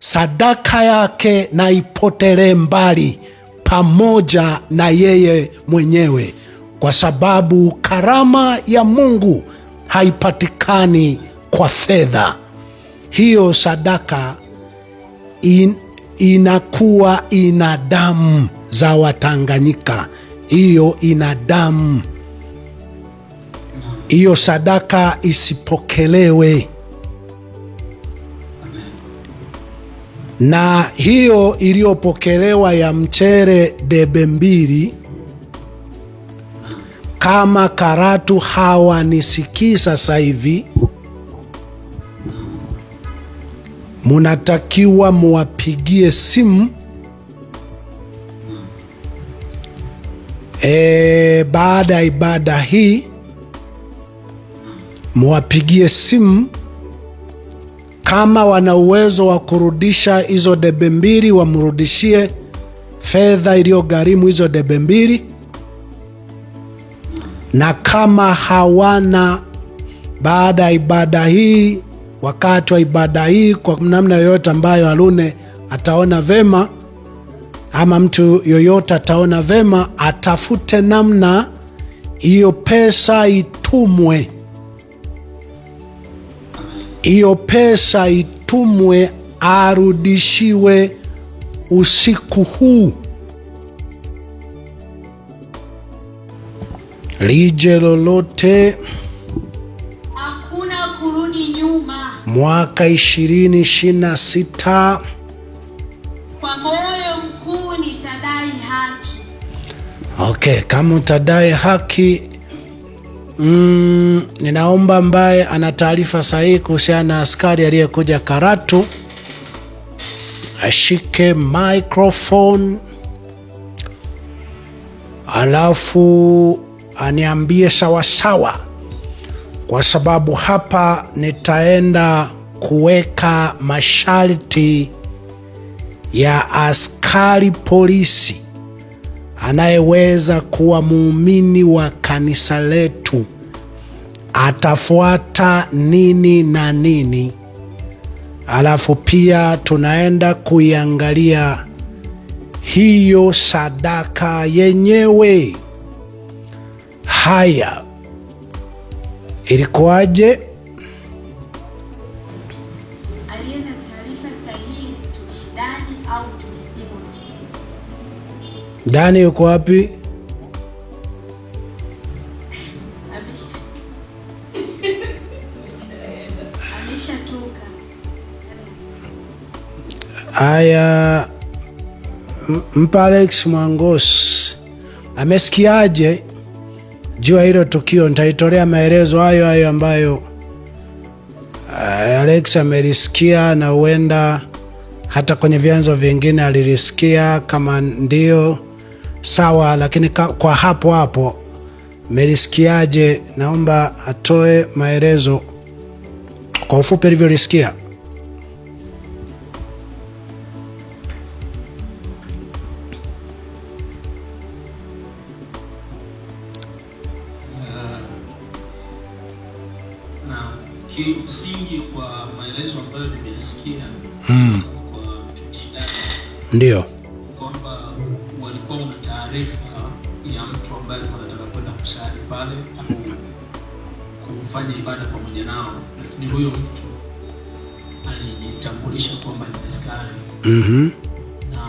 sadaka yake na ipotelee mbali pamoja na yeye mwenyewe, kwa sababu karama ya Mungu haipatikani kwa fedha. Hiyo sadaka inakuwa ina damu za Watanganyika, hiyo ina damu. Hiyo sadaka isipokelewe. Na hiyo iliyopokelewa ya mchere debe 2, kama Karatu hawanisikii sasa hivi, munatakiwa muwapigie simu baada ya ibada hii, muwapigie simu. Kama wana uwezo wa kurudisha hizo debe 2, wamrudishie fedha iliyogharimu hizo debe 2. Na kama hawana, baada ya ibada hii, wakati wa ibada hii, kwa namna yoyote ambayo Harune ataona vema ama mtu yoyote ataona vema, atafute namna hiyo pesa itumwe. Hiyo pesa itumwe, arudishiwe usiku huu. Lije lolote, hakuna kurudi nyuma. Mwaka 2026, kwa moyo mkuu nitadai haki. Okay, kama utadai haki, ninaomba ambaye ana taarifa sahihi kuhusiana na askari aliyekuja Karatu ashike microphone, alafu aniambie sawasawa, kwa sababu hapa nitaenda kuweka masharti ya askari polisi anayeweza kuwa muumini wa kanisa letu, atafuata nini na nini. Alafu pia tunaenda kuiangalia hiyo sadaka yenyewe. Haya, ilikuwaje? Aliye na taarifa sahihi tushidani au tusimu. Dani yuko wapi? Ameshatoka. Haya, mpa Alex Mwangosi. Amesikiaje juu ya hilo tukio? Nitaitolea maelezo hayo ambayo Alex amelisikia, na huenda hata kwenye vyanzo vingine alilisikia. Kama ndio sawa, lakini kwa hapo melisikiaje, naomba atoe maelezo kwa ufupi alivyolisikia. Kimsingi kwa maelezo ambayo nimesikia kwa tushidani, ndio kwamba walikuwa na taarifa ya mtu ambaye wanataka kwenda kusali pale au kufanya ibada pamoja nao, lakini huyo mtu alijitambulisha kwamba ni askari. Na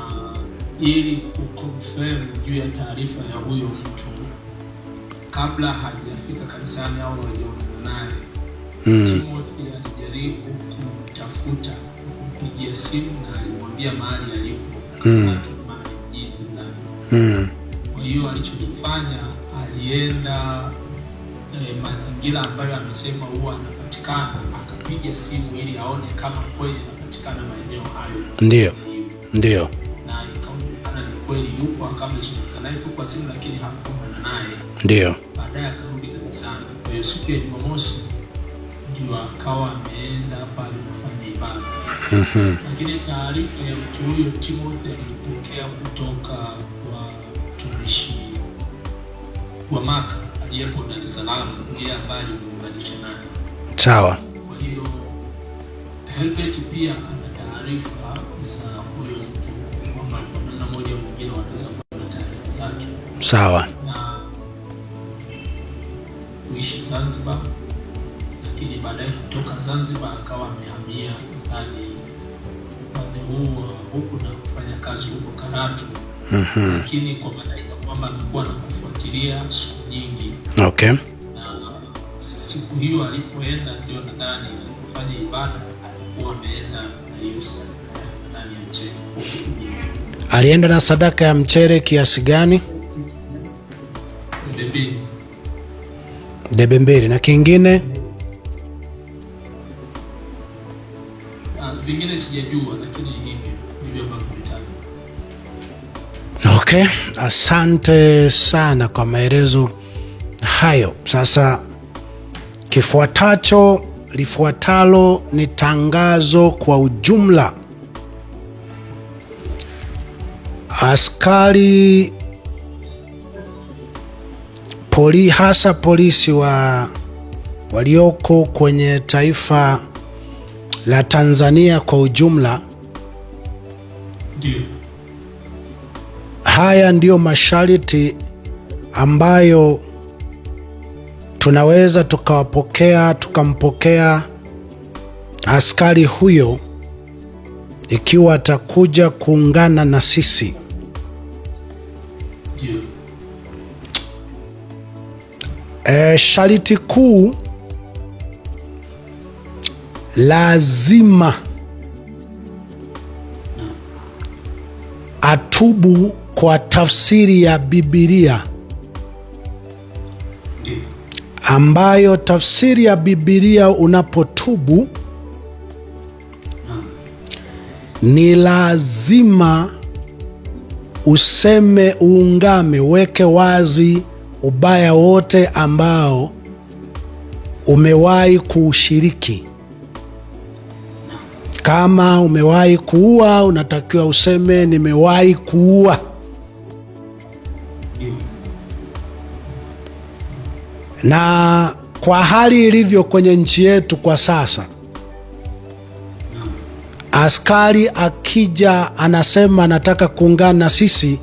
ili kuconfirm juu ya taarifa ya huyo mtu kabla hajafika kanisani au hajaonana naye, Timothy alijaribu kumtafuta, kumpigia simu na alimwambia mahali alipo, mahali mjini ndani. Kwa hiyo alichokifanya, alienda mazingira ambayo amesema huwa anapatikana, akapiga simu ili aone kama kweli anapatikana maeneo hayo. Ndio. Na ikaonekana ni kweli yupo, akamzungumza naye tu kwa simu, lakini hakuonana naye. Ndio. Baadaye akarudi kanisani. Kwa hiyo siku ya Jumamosi ndio akawa ameenda pale kufanya ibada. Lakini taarifa ya mtu huyo Timothy alipokea kutoka kwa mtumishi wa Maka aliyepo Dar es Salaam, ndiye ambaye alimuunganisha naye. Sawa. Kwa hiyo Helbert pia ana taarifa wanaweza kuona taarifa zake. Sawa. Na kuishi Zanzibar, lakini baadaye kutoka Zanzibar akawa amehamia ndani upande huu huku na kufanya kazi huko Karatu. Lakini kwa madai kwamba alikuwa anakufuatilia siku nyingi. Okay. Na siku hiyo alipoenda, ndio nadhani alifanya ibada, alikuwa ameenda na hiyo sadaka ndani ya mchere. Alienda na sadaka ya mchere kiasi gani? Debe mbili. Na kingine? Vingine sijajua, lakini hivyo ambavyo vitani. Okay, asante sana kwa maelezo hayo. Sasa lifuatalo ni tangazo kwa ujumla. Askari hasa polisi walioko kwenye taifa la Tanzania kwa ujumla. Ndio. Haya ndiyo masharti ambayo tunaweza tukampokea askari huyo ikiwa atakuja kuungana na sisi. Sharti kuu, lazima atubu kwa tafsiri ya Biblia, ambayo tafsiri ya Biblia unapotubu ni lazima useme, uungame, weke wazi ubaya wote ambao umewahi kuushiriki. Kama umewahi kuua, unatakiwa useme nimewahi kuua. Na kwa hali ilivyo kwenye nchi yetu kwa sasa, askari akija anasema anataka kuungana na sisi,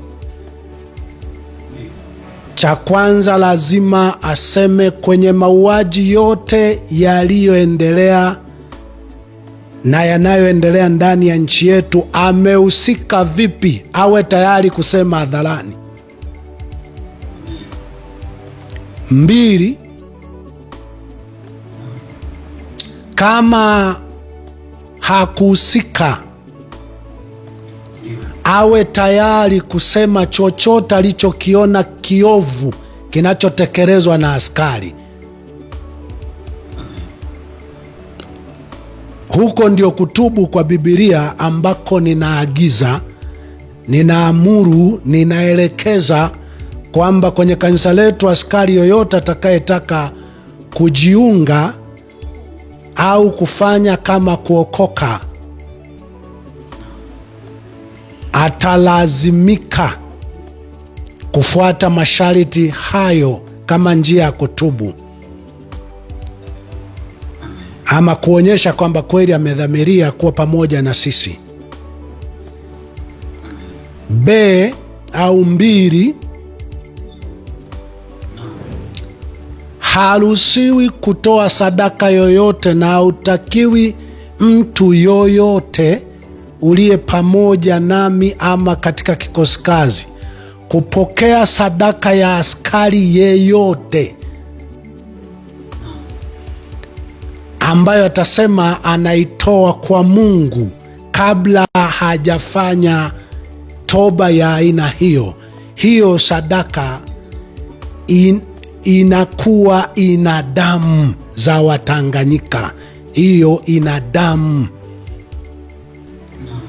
cha kwanza lazima aseme kwenye mauaji yote yaliyoendelea na yanayoendelea ndani ya nchi yetu amehusika vipi, awe tayari kusema hadharani. 2, kama hakuhusika awe tayari kusema chochote alichokiona kiovu kinachotekelezwa na askari. Huko ndio kutubu kwa Biblia ambako ninaagiza, ninaamuru, ninaelekeza kwamba kwenye kanisa letu askari yoyote atakayetaka kujiunga au kufanya kama kuokoka atalazimika kufuata masharti hayo kama njia ya kutubu, ama kuonyesha kwamba kweli amedhamiria kuwa pamoja na sisi. B au 2, haruhusiwi kutoa sadaka yoyote na hautakiwi mtu yoyote uliye pamoja nami ama katika kikosi kazi kupokea sadaka ya askari yeyote ambayo atasema anaitoa kwa Mungu kabla hajafanya toba ya aina hiyo. Hiyo sadaka inakuwa ina damu za Watanganyika, hiyo ina damu.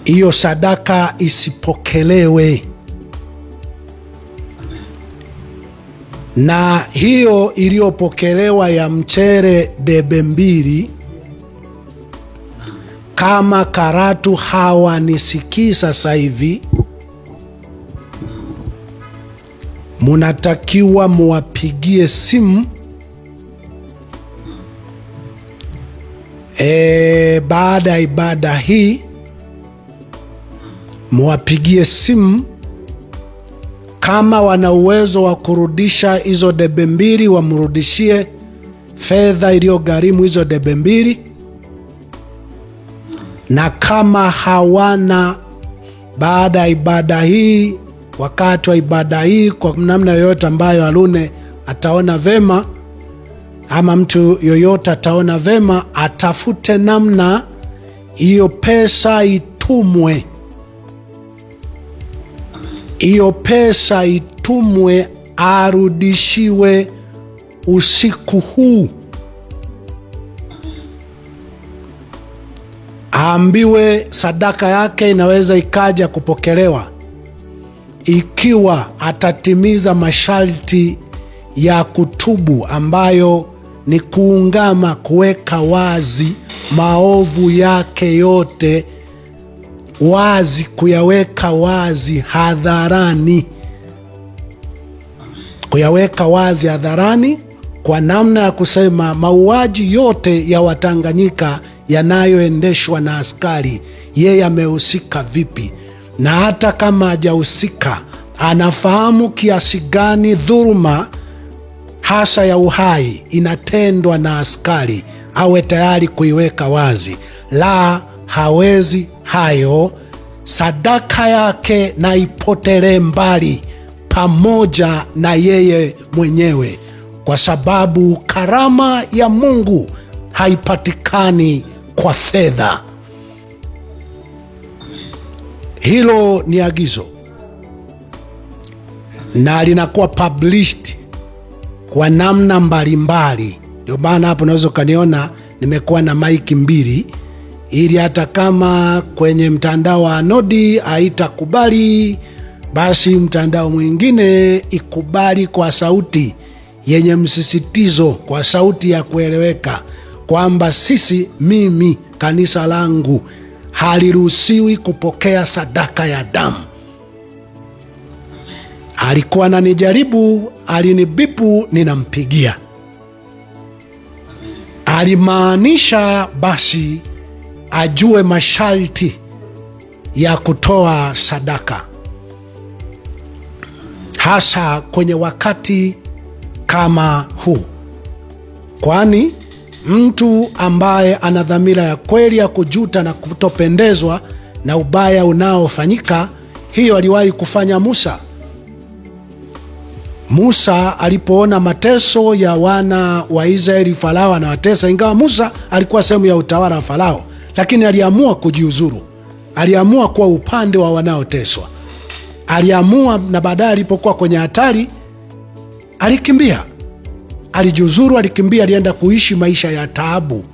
Hiyo sadaka isipokelewe. Na hiyo iliyopokelewa ya mchere debe 2, kama Karatu hawanisikii sasa hivi, munatakiwa muwapigie simu baada ya ibada hii, muwapigie simu kama wana uwezo wa kurudisha hizo debe 2, wamrudishie fedha iliyogharimu hizo debe 2, na kama hawana, baada ya ibada hii, wakati wa ibada hii, kwa namna yoyote ambayo Harune ataona vema ama mtu yoyote ataona vema, atafute namna hiyo pesa itumwe, hiyo pesa itumwe, arudishiwe usiku huu, aambiwe sadaka yake inaweza ikaja kupokelewa ikiwa atatimiza masharti ya kutubu, ambayo ni kuungama, kuweka wazi maovu yake yote wazi, kuyaweka wazi hadharani, kuyaweka wazi hadharani, kwa namna ya kusema mauaji yote ya Watanganyika yanayoendeshwa na askari, yeye amehusika vipi, na hata kama hajahusika, anafahamu kiasi gani dhuluma hasa ya uhai inatendwa na askari, awe tayari kuiweka wazi. La hawezi hayo, sadaka yake na ipotelee mbali pamoja na yeye mwenyewe, kwa sababu karama ya Mungu haipatikani kwa fedha. Hilo ni agizo na linakuwa published kwa namna mbalimbali. Ndio maana hapo unaweza ukaniona nimekuwa na maiki 2, ili hata kama kwenye mtandao wa Anodi haitakubali, basi mtandao mwingine ikubali kwa sauti yenye msisitizo, kwa sauti ya kueleweka, kwamba mimi kanisa langu haliruhusiwi kupokea sadaka ya damu. Alikuwa ananijaribu, alinibipu, ninampigia. Alimaanisha basi ajue masharti ya kutoa sadaka, hasa kwenye wakati kama huu, kwani mtu ambaye ana dhamira ya kweli ya kujuta na kutopendezwa na ubaya unaofanyika, hiyo aliwahi kufanya Musa. Musa alipoona mateso ya wana wa Israeli, Farao anawatesa, ingawa Musa alikuwa sehemu ya utawala wa Farao, lakini aliamua kujiuzuru, aliamua kuwa upande wa wanaoteswa, aliamua, na baadaye alipokuwa kwenye hatari alikimbia, alijiuzuru, alikimbia, alienda kuishi maisha ya taabu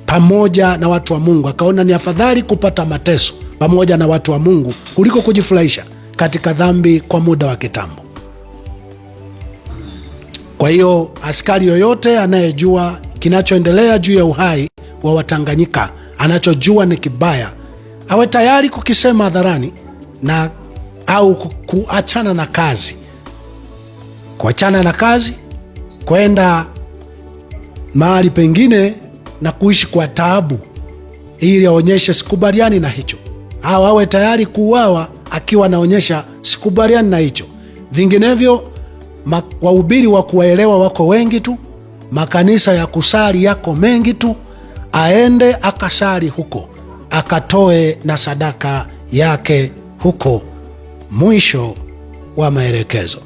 pamoja na watu wa Mungu. Akaona ni afadhali kupata mateso pamoja na watu wa Mungu kuliko kujifurahisha katika dhambi kwa muda wa kitambo. Kwa hiyo askari yoyote anayejua kinachoendelea juu ya uhai wa Watanganyika, anachojua ni kibaya, awe tayari kukisema hadharani, na au kuachana na kazi, kuachana na kazi, kwenda mahali pengine na kuishi kwa taabu, ili aonyeshe sikubaliani na hicho, au awe tayari kuuawa akiwa anaonyesha sikubaliani na hicho. Vinginevyo wahubiri wa kuwaelewa wako wengi tu, makanisa ya kusali yako mengi tu, aende akasali huko, akatoe na sadaka yake huko. Mwisho wa maelekezo.